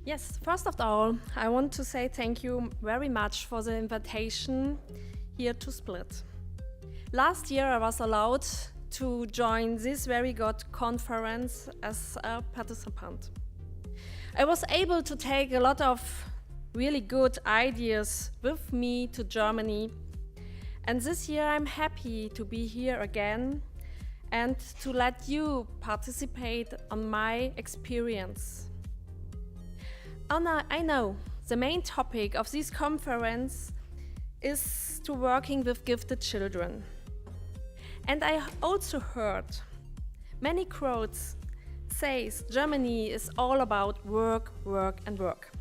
Yes, first of all, I want to say thank you very much for the invitation here to Split. Last year I was allowed to join this very good conference as a participant. I was able to take a lot of really good ideas with me to Germany, and this year I'm happy to be here again and to let you participate on my experience. I know the main topic of this conference is to working with gifted children. And I also heard many quotes says Germany is all about work, work and work.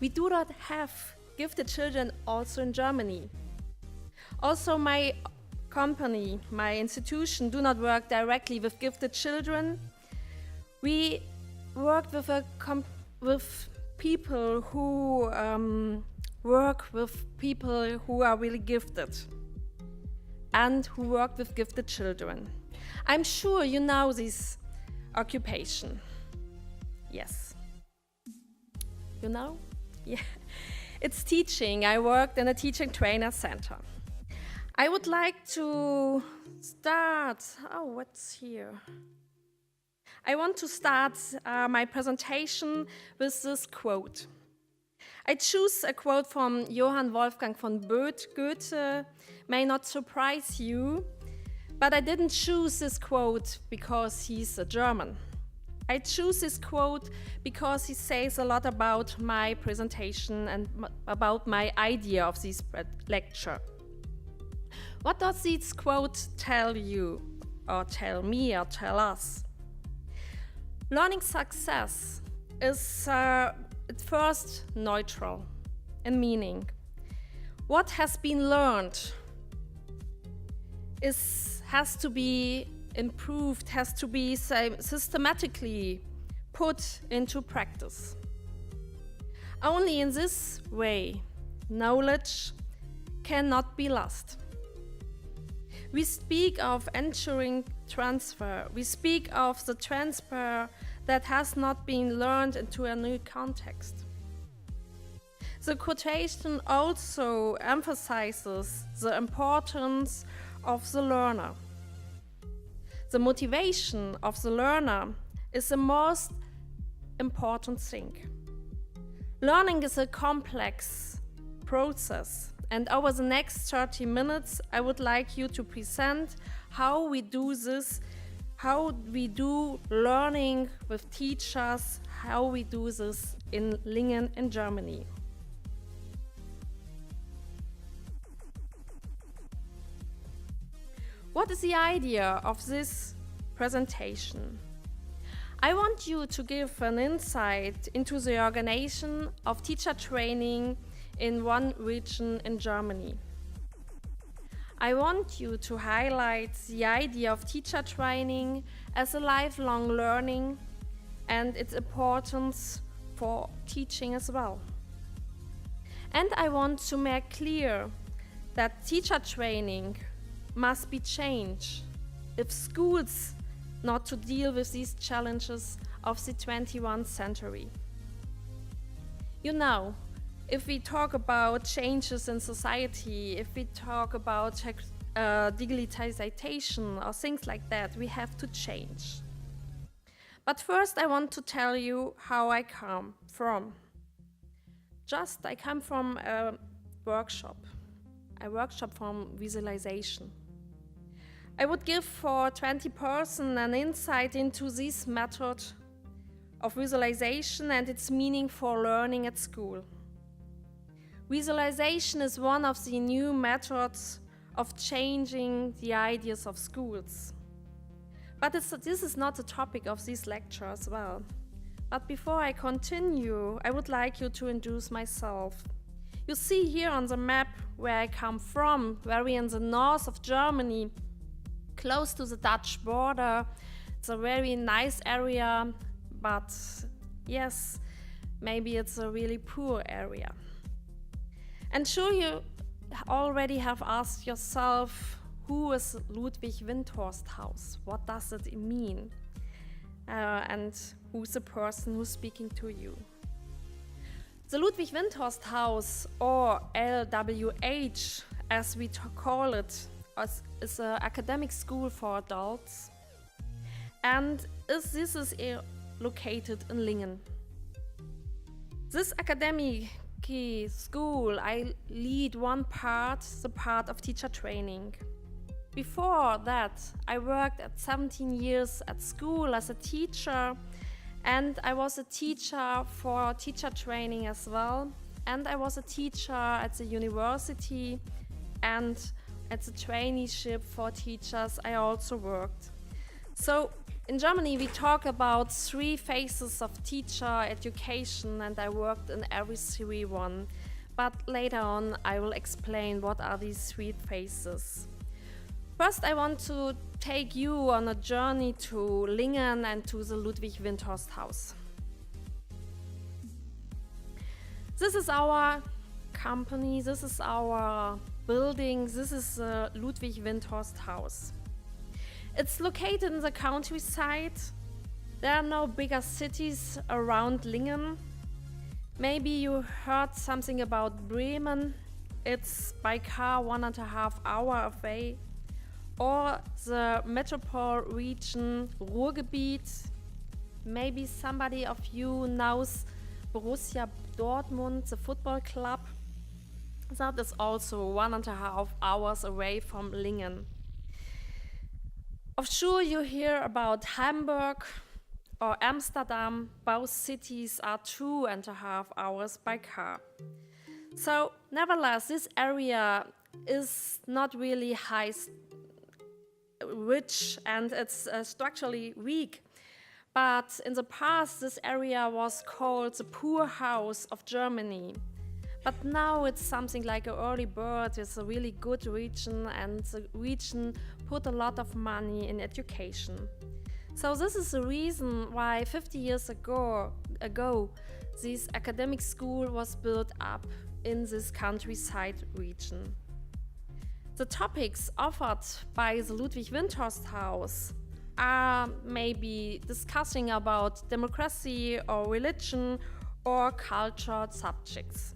We do not have gifted children also in Germany. Also my company, my institution do not work directly with gifted children. We work with people who work with people who are really gifted and who work with gifted children. I'm sure you know this occupation. Yes. You know? Yeah. It's teaching. I worked in a teaching trainer center. I would like to start. Oh, what's here? I want to start my presentation with this quote. I choose a quote from Johann Wolfgang von Goethe. May not surprise you, but I didn't choose this quote because he's a German. I choose this quote because he says a lot about my presentation and about my idea of this lecture. What does this quote tell you, or tell me, or tell us? Learning success is at first neutral in meaning. What has been learned has to be improved, has to be systematically put into practice. Only in this way, knowledge cannot be lost. We speak of ensuring transfer. We speak of the transfer that has not been learned into a new context. The quotation also emphasizes the importance of the learner. The motivation of the learner is the most important thing. Learning is a complex process. And over the next 30 minutes, I would like you to present how we do this, how we do learning with teachers, how we do this in Lingen in Germany. What is the idea of this presentation? I want you to give an insight into the organization of teacher training in one region in Germany. I want you to highlight the idea of teacher training as a lifelong learning and its importance for teaching as well. And I want to make clear that teacher training must be changed if schools not to deal with these challenges of the 21st century. You know, if we talk about changes in society, if we talk about digitalization or things like that, we have to change. But first I want to tell you how I come from. I come from a workshop from visualization. I would give for 20 persons an insight into this method of visualization and its meaning for learning at school. Visualization is one of the new methods of changing the ideas of schools. But this is not the topic of this lecture as well. But before I continue, I would like you to introduce myself. You see here on the map where I come from, very in the north of Germany, close to the Dutch border. It's a very nice area, but yes, maybe it's a really poor area. And sure, you already have asked yourself, who is Ludwig Windhorst House? What does it mean? And who's the person who's speaking to you. The Ludwig Windhorst House, or LWH as we call it, is an academic school for adults, and this is located in Lingen. This academic school, I lead one part, the part of teacher training. Before that, I worked at 17 years at school as a teacher, and I was a teacher for teacher training as well. And I was a teacher at the university, and at the traineeship for teachers I also worked. So in Germany we talk about 3 phases of teacher education, and I worked in every 3 one. But later on I will explain what are these 3 phases. First, I want to take you on a journey to Lingen and to the Ludwig Windhorst House. This is our company, this is our building, this is the Ludwig Windhorst House. It's located in the countryside. There are no bigger cities around Lingen. Maybe you heard something about Bremen. It's by car 1.5 hours away. Or the metropole region Ruhrgebiet. Maybe somebody of you knows Borussia Dortmund, the football club. That is also 1.5 hours away from Lingen. Of sure you hear about Hamburg or Amsterdam. Both cities are 2.5 hours by car. So nevertheless, this area is not really rich, and it's structurally weak. But in the past, this area was called the poor house of Germany. But now it's something like an early bird. It's a really good region, and the region put a lot of money in education. So this is the reason why 50 years ago this academic school was built up in this countryside region. The topics offered by the Ludwig Windhorst House are maybe discussing about democracy or religion or cultural subjects.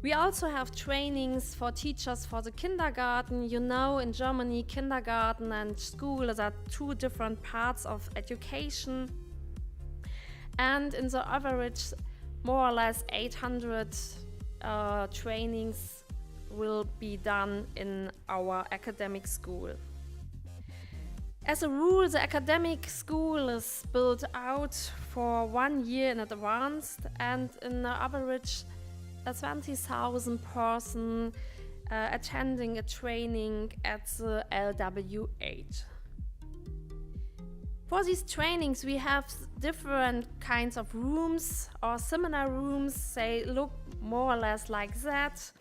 We also have trainings for teachers for the kindergarten. You know, in Germany, kindergarten and school are 2 different parts of education. And in the average, more or less 800 trainings will be done in our academic school. As a rule, the academic school is built out for 1 year in advance, and in average 20,000 person attending a training at the LWH. For these trainings we have different kinds of rooms or seminar rooms. They look more or less like that.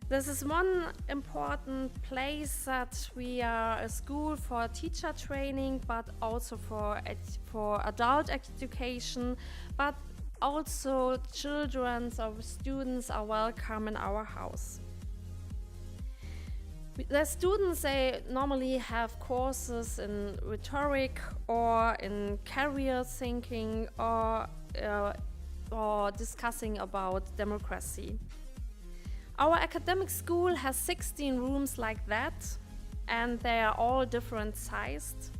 This is one important place that we are a school for teacher training, but also for adult education, but also children or students are welcome in our house. The students, they normally have courses in rhetoric or in career thinking or discussing about democracy. Our academic school has 16 rooms like that, and they are all different sized.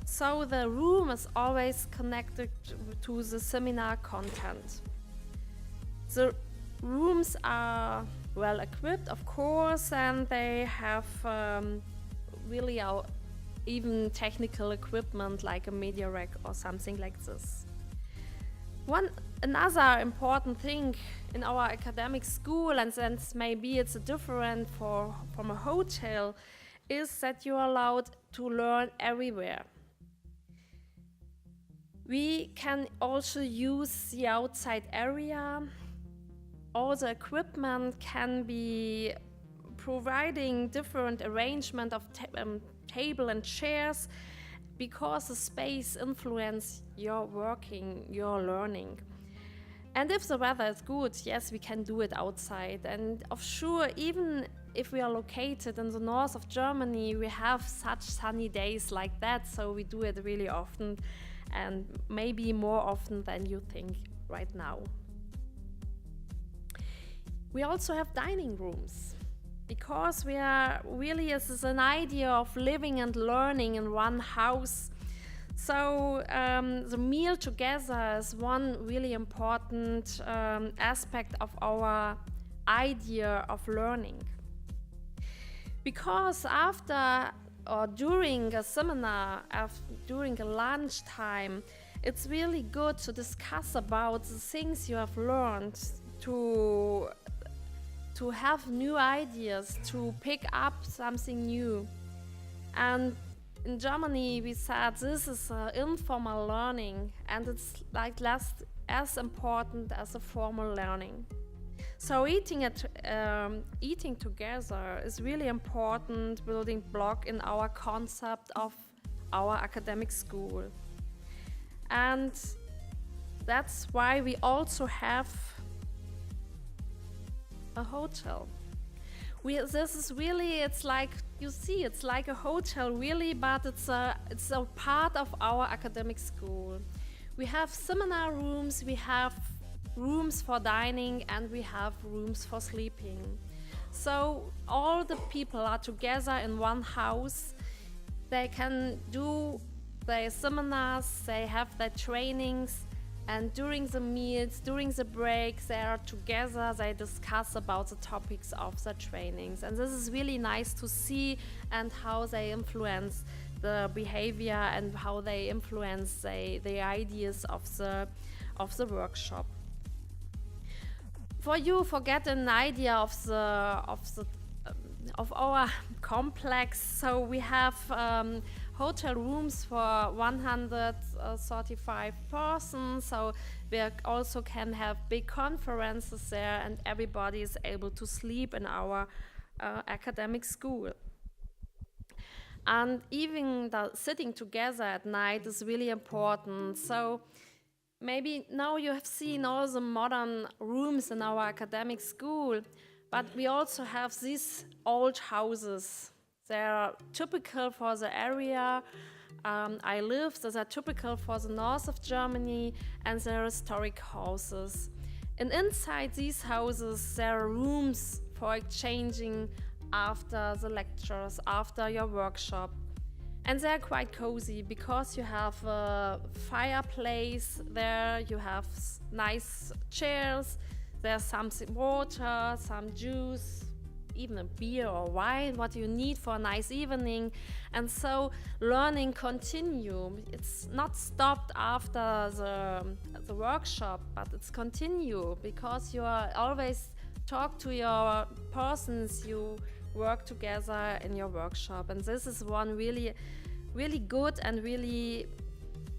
So the room is always connected to the seminar content. The rooms are well equipped, of course, and they have really even technical equipment like a media rack or something like this. Another important thing in our academic school, and since maybe it's different from a hotel, is that you are allowed to learn everywhere. We can also use the outside area. All the equipment can be providing different arrangement of table and chairs, because the space influences your working, your learning. And if the weather is good, yes, we can do it outside. And of sure, even if we are located in the north of Germany, we have such sunny days like that, so we do it really often. and maybe more often than you think right now. We also have dining rooms, because we are really, this is an idea of living and learning in one house. So the meal together is one really important aspect of our idea of learning. Because after or during a seminar, during a lunchtime, it's really good to discuss about the things you have learned, to have new ideas, to pick up something new. And in Germany, we said this is informal learning, and it's like less as important as a formal learning. So eating together is really important building block in our concept of our academic school. And that's why we also have a hotel. This is really, it's like, you see, it's like a hotel really, but it's a part of our academic school. We have seminar rooms, we have rooms for dining, and we have rooms for sleeping. So all the people are together in one house. They can do their seminars, they have their trainings, and during the meals, during the breaks, they are together, they discuss about the topics of the trainings. And this is really nice to see, and how they influence the behavior and how they influence the ideas of the workshop. For you, get an idea of our complex. So we have hotel rooms for 135 persons, so we also can have big conferences there, and everybody is able to sleep in our academic school. And even sitting together at night is really important. So maybe now you have seen all the modern rooms in our academic school, but we also have these old houses. They are typical for the area I live. Those are typical for the north of Germany, and they're historic houses. And inside these houses, there are rooms for exchanging after the lectures, after your workshop. And they're quite cozy, because you have a fireplace there, you have nice chairs, there's some water, some juice, even a beer or wine, what you need for a nice evening. And so learning continue. It's not stopped after the workshop, but it's continue, because you are always talk to your persons you work together in your workshop. And this is one really, really good and really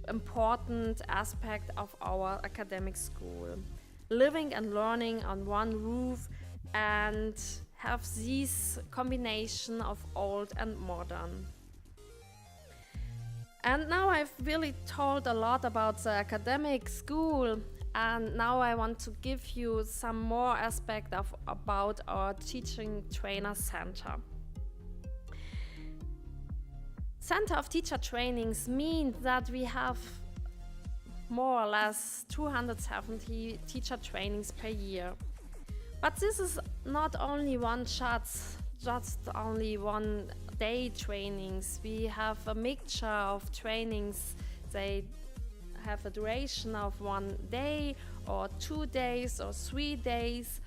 important aspect of our academic school. Living and learning on one roof, and have this combination of old and modern. And now I've really told a lot about the academic school, and now I want to give you some more aspect about our teaching trainer center. Center of Teacher Trainings means that we have more or less 270 teacher trainings per year. But this is not only one shot, just only one day trainings. We have a mixture of trainings. They have a duration of 1 day or 2 days or 3 days,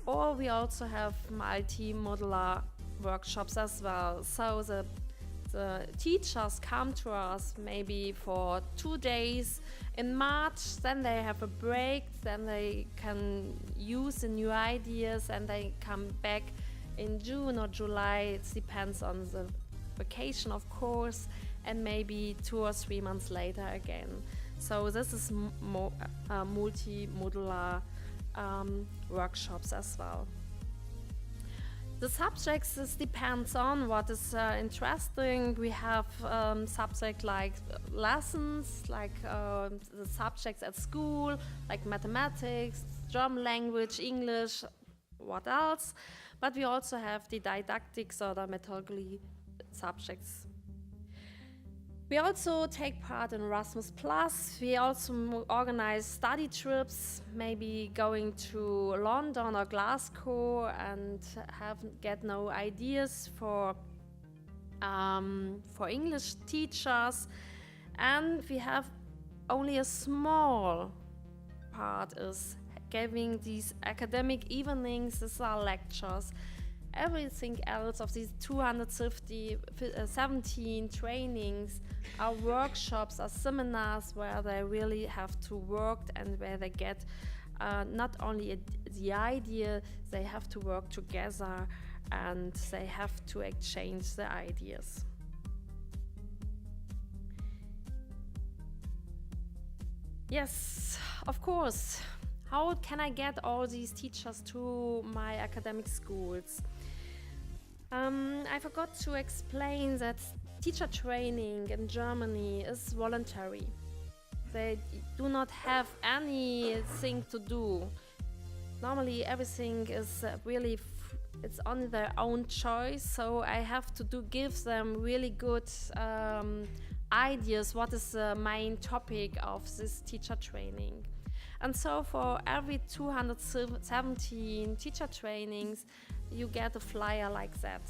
or we also have multi-modular workshops as well. So the teachers come to us maybe for 2 days in March, then they have a break, then they can use the new ideas, and they come back in June or July. It depends on the vacation, of course, and maybe 2 or 3 months later again. So this is multi-modular workshops as well. The subjects, this depends on what is interesting. We have subjects like lessons, like the subjects at school, like mathematics, German language, English, what else? But we also have the didactics or the methodology subjects. We also take part in Erasmus Plus. We also organize study trips, maybe going to London or Glasgow, and get no ideas for English teachers. And we have only a small part is giving these academic evenings. These are lectures. Everything else of these 217 trainings are workshops, are seminars where they really have to work and where they get not only the idea, they have to work together and they have to exchange the ideas. Yes, of course. How can I get all these teachers to my academic schools? I forgot to explain that teacher training in Germany is voluntary. They do not have anything to do. Normally everything is really it's on their own choice, so I have to give them really good ideas what is the main topic of this teacher training. And so for every 217 teacher trainings, you get a flyer like that.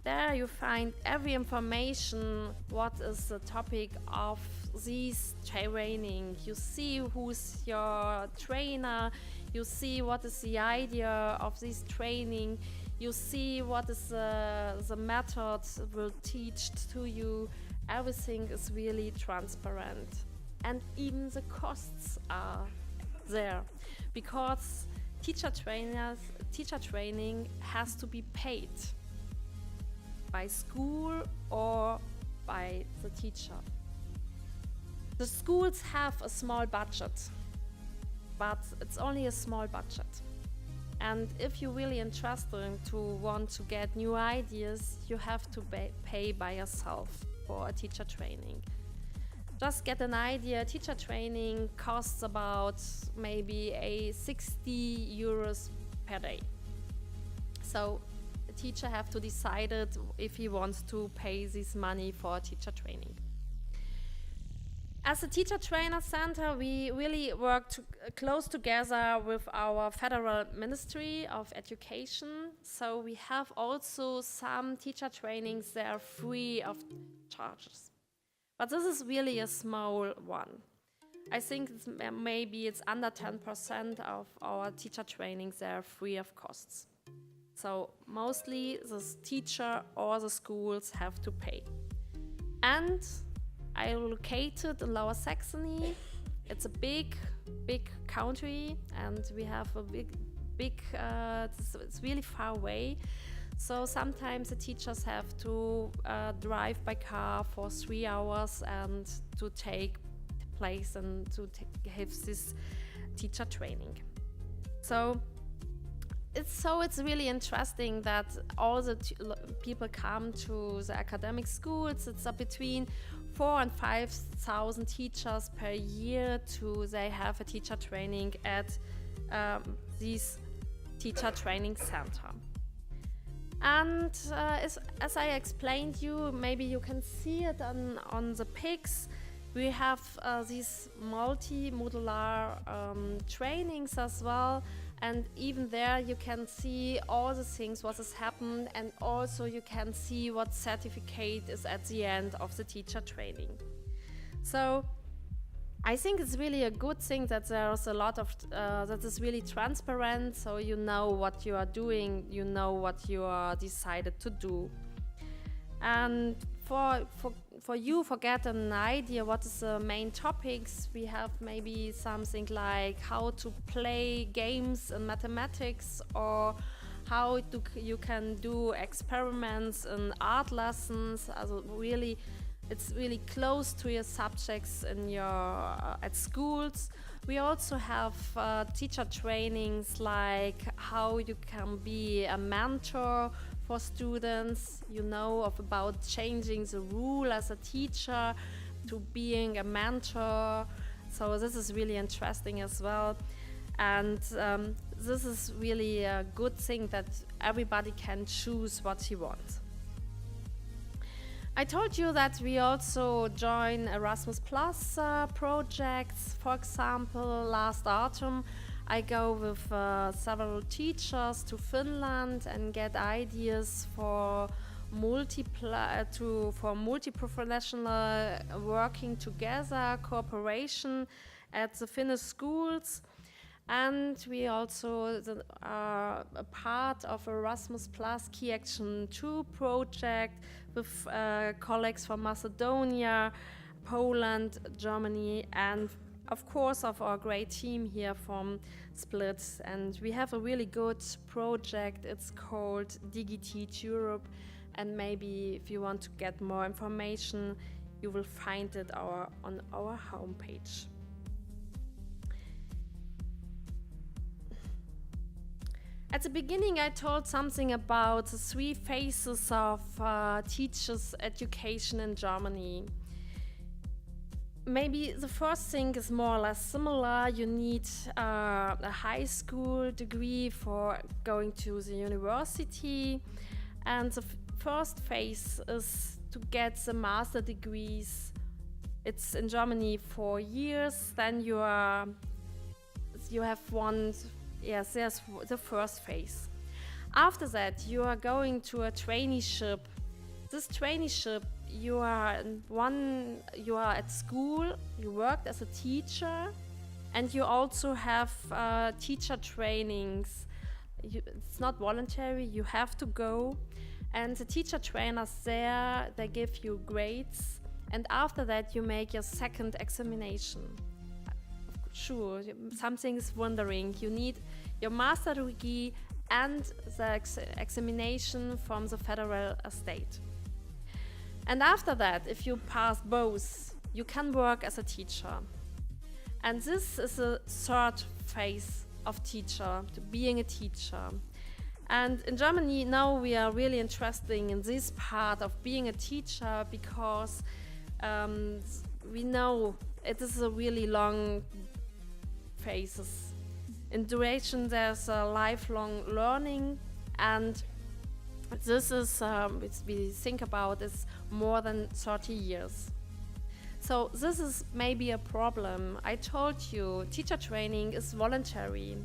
There you find every information, what is the topic of this training. You see who's your trainer, you see what is the idea of this training, you see what is the method will teach to you. Everything is really transparent. And even the costs are there, because teacher training has to be paid by school or by the teacher. The schools have a small budget, but it's only a small budget. And if you're really interested to want to get new ideas, you have to pay by yourself for a teacher training. Just get an idea, teacher training costs about maybe 60 euros per day. So the teacher have to decide if he wants to pay this money for teacher training. As a teacher trainer center, we really work close together with our Federal Ministry of Education. So we have also some teacher trainings that are free of charges. But this is really a small one. I think maybe it's under 10% of our teacher trainings that are free of costs. So mostly the teacher or the schools have to pay. And I located in Lower Saxony. It's a big country, and we have a it's really far away. So sometimes the teachers have to drive by car for 3 hours and to take place and to have this teacher training. So it's really interesting that all the people come to the academic schools. It's between 4,000 and 5,000 teachers per year they have a teacher training at this teacher training center. And as I explained you, maybe you can see it on the pics. We have these multi-modular trainings as well, and even there you can see all the things what has happened, and also you can see what certificate is at the end of the teacher training. So I think it's really a good thing that there's a lot of that is really transparent, so you know what you are doing, you know what you are decided to do. And for get an idea what is the main topics, we have maybe something like how to play games in mathematics, or how you can do experiments in art lessons. Also really, it's really close to your subjects in your at schools. We also have teacher trainings like how you can be a mentor for students, you know, about changing the rule as a teacher to being a mentor. So this is really interesting as well. And this is really a good thing that everybody can choose what he wants. I told you that we also join Erasmus Plus projects. For example, last autumn I go with several teachers to Finland and get ideas for multi-professional working together, cooperation at the Finnish schools. And we also are a part of Erasmus Plus Key Action 2 project with colleagues from Macedonia, Poland, Germany, and of course of our great team here from Split. And we have a really good project. It's called DigiTeach Europe. And maybe if you want to get more information, you will find it on our homepage. At the beginning, I told something about the 3 phases of teachers' education in Germany. Maybe the first thing is more or less similar. You need a high school degree for going to the university. And the first phase is to get the master degrees. It's in Germany 4 years. Then you have one. Yes, there's the first phase. After that, you are going to a traineeship. This traineeship, you are at school, you worked as a teacher, and you also have teacher trainings. It's not voluntary, you have to go. And the teacher trainers there, they give you grades. And after that, you make your second examination. Sure, something is wondering. You need your master degree and the examination from the federal state. And after that, if you pass both, you can work as a teacher. And this is the third phase of being a teacher. And in Germany now we are really interested in this part of being a teacher because we know it is a really long phases. In duration, there's a lifelong learning, and this is, we think about, is more than 30 years. So this is maybe a problem. I told you, teacher training is voluntary,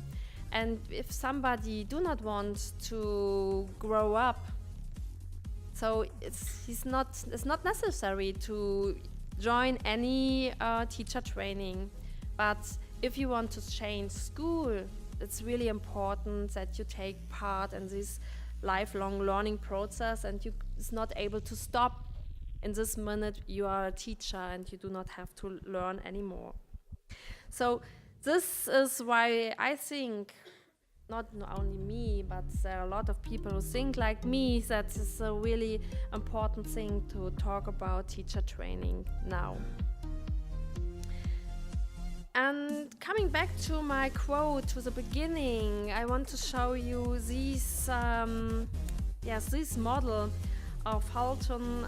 and if somebody do not want to grow up, so it's not necessary to join any teacher training, but if you want to change school, it's really important that you take part in this lifelong learning process and it's not able to stop. In this minute, you are a teacher and you do not have to learn anymore. So this is why I think, not only me, but there are a lot of people who think like me, that it's a really important thing to talk about teacher training now. And coming back to my quote to the beginning, I want to show you this model of Halton.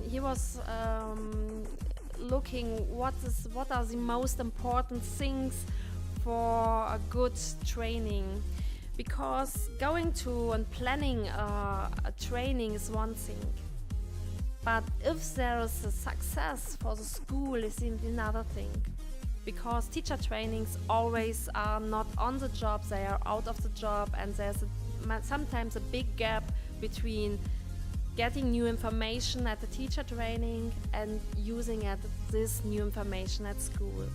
He was looking what are the most important things for a good training, because going to and planning a training is one thing, but if there is a success for the school is another thing. Because teacher trainings always are not on the job, they are out of the job, and there's sometimes a big gap between getting new information at the teacher training and using this new information at school.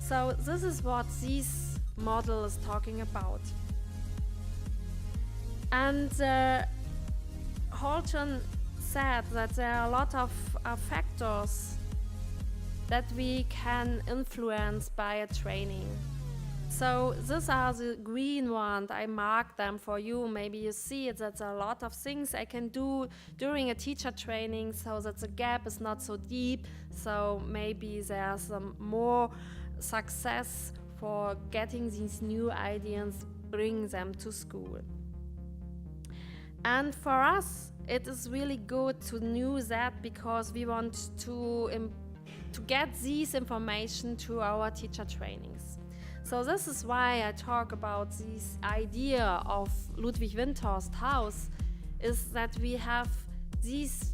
So this is what this model is talking about. And Halton said that there are a lot of factors that we can influence by a training. So these are the green ones. I marked them for you. Maybe you see it, that's a lot of things I can do during a teacher training so that the gap is not so deep. So maybe there's some more success for getting these new ideas, bring them to school. And for us, it is really good to know that, because we want to get this information to our teacher trainings. So this is why I talk about this idea of Ludwig Windhorst's house, is that we have these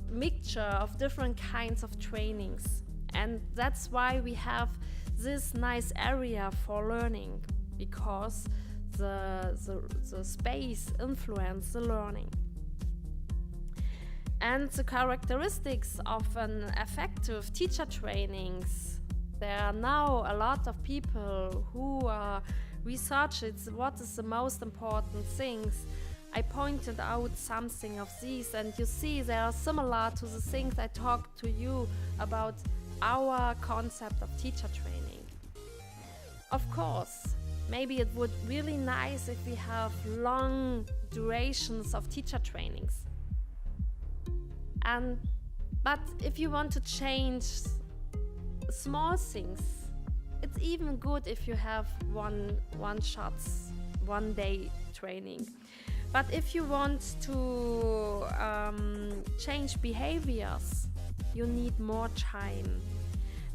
mixture of different kinds of trainings. And that's why we have this nice area for learning, because the space influences the learning. And the characteristics of an effective teacher trainings, there are now a lot of people who are researching what is the most important things. I pointed out something of these, and you see they are similar to the things I talked to you about our concept of teacher training. Of course, maybe it would be really nice if we have long durations of teacher trainings. But if you want to change small things, it's even good if you have one shots, 1 day training. But if you want to change behaviors, you need more time.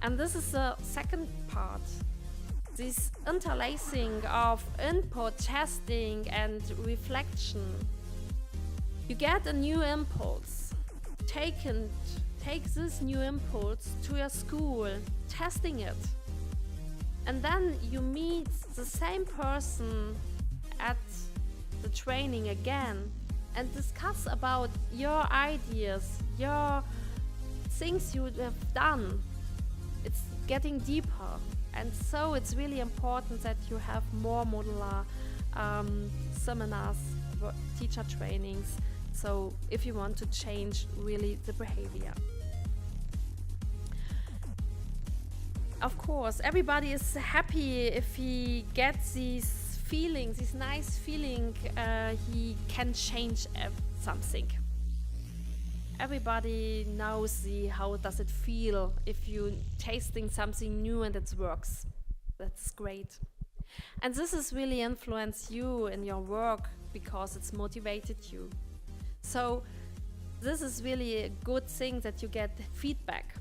And this is the second part. This interlacing of input, testing, and reflection. You get a new impulse. Take this new impulse to your school, testing it. And then you meet the same person at the training again and discuss about your ideas, your things you have done. It's getting deeper, and so it's really important that you have more modular seminars, teacher trainings, so if you want to change really the behavior. Of course, everybody is happy if he gets these feelings, this nice feeling, he can change something. Everybody knows how does it feel if you tasting something new and it works. That's great. And this has really influenced you in your work because it's motivated you. So this is really a good thing that you get feedback.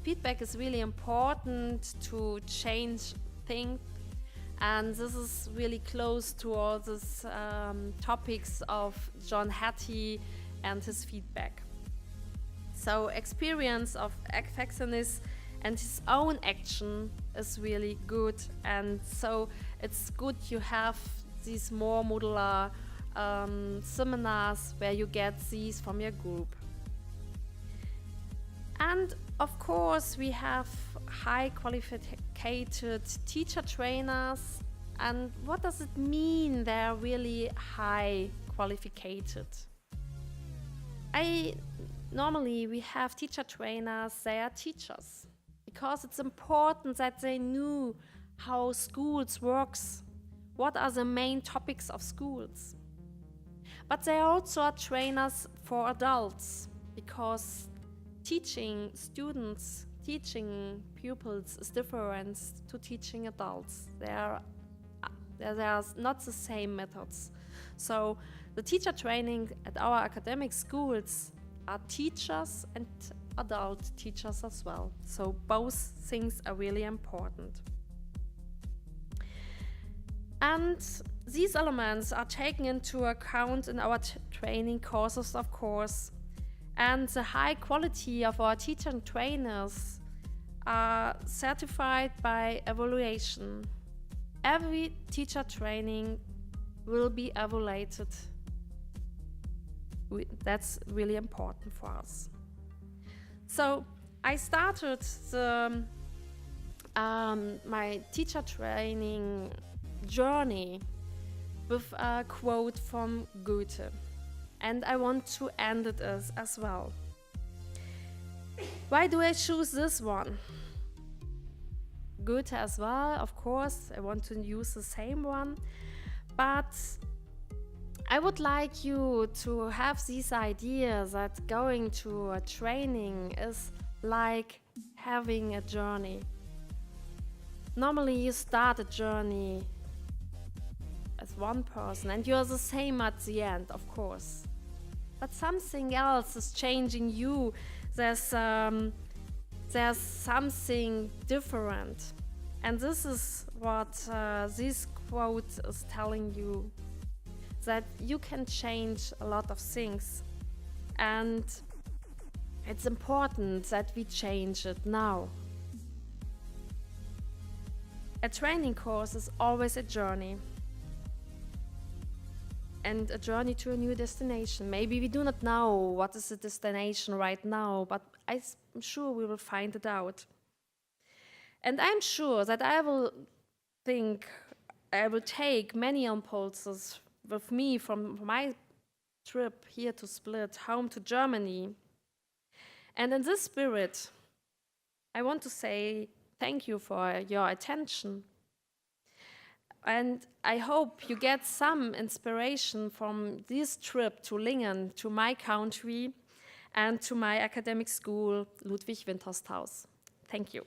Feedback is really important to change things. And this is really close to all these topics of John Hattie and his feedback. So experience of effectiveness and his own action is really good, and so it's good you have these more modular seminars where you get these from your group. And of course we have high qualified teacher trainers. And what does it mean they're really high qualified? Normally we have teacher trainers, they are teachers, because it's important that they knew how schools works, what are the main topics of schools. But they also are trainers for adults, because teaching students, teaching pupils is different to teaching adults. There are not the same methods. So the teacher training at our academic schools are teachers and adult teachers as well. So both things are really important. And these elements are taken into account in our training courses, of course. And the high quality of our teacher and trainers are certified by evaluation. Every teacher training will be evaluated. That's really important for us. So I started my teacher training journey with a quote from Goethe, and I want to end it as well. Why do I choose this one? Goethe as well, of course, I want to use the same one, but I would like you to have this idea that going to a training is like having a journey. Normally you start a journey as one person and you're the same at the end, of course. But something else is changing you. There's something different. And this is what this quote is telling you, that you can change a lot of things. And It's important that we change it now. A training course is always a journey. And a journey to a new destination. Maybe we do not know what is the destination right now, but I'm sure we will find it out. And I'm sure that I will take many impulses with me from my trip here to Split, home to Germany. And in this spirit, I want to say thank you for your attention. And I hope you get some inspiration from this trip to Lingen, to my country, and to my academic school, Ludwig Wintersthaus. Thank you.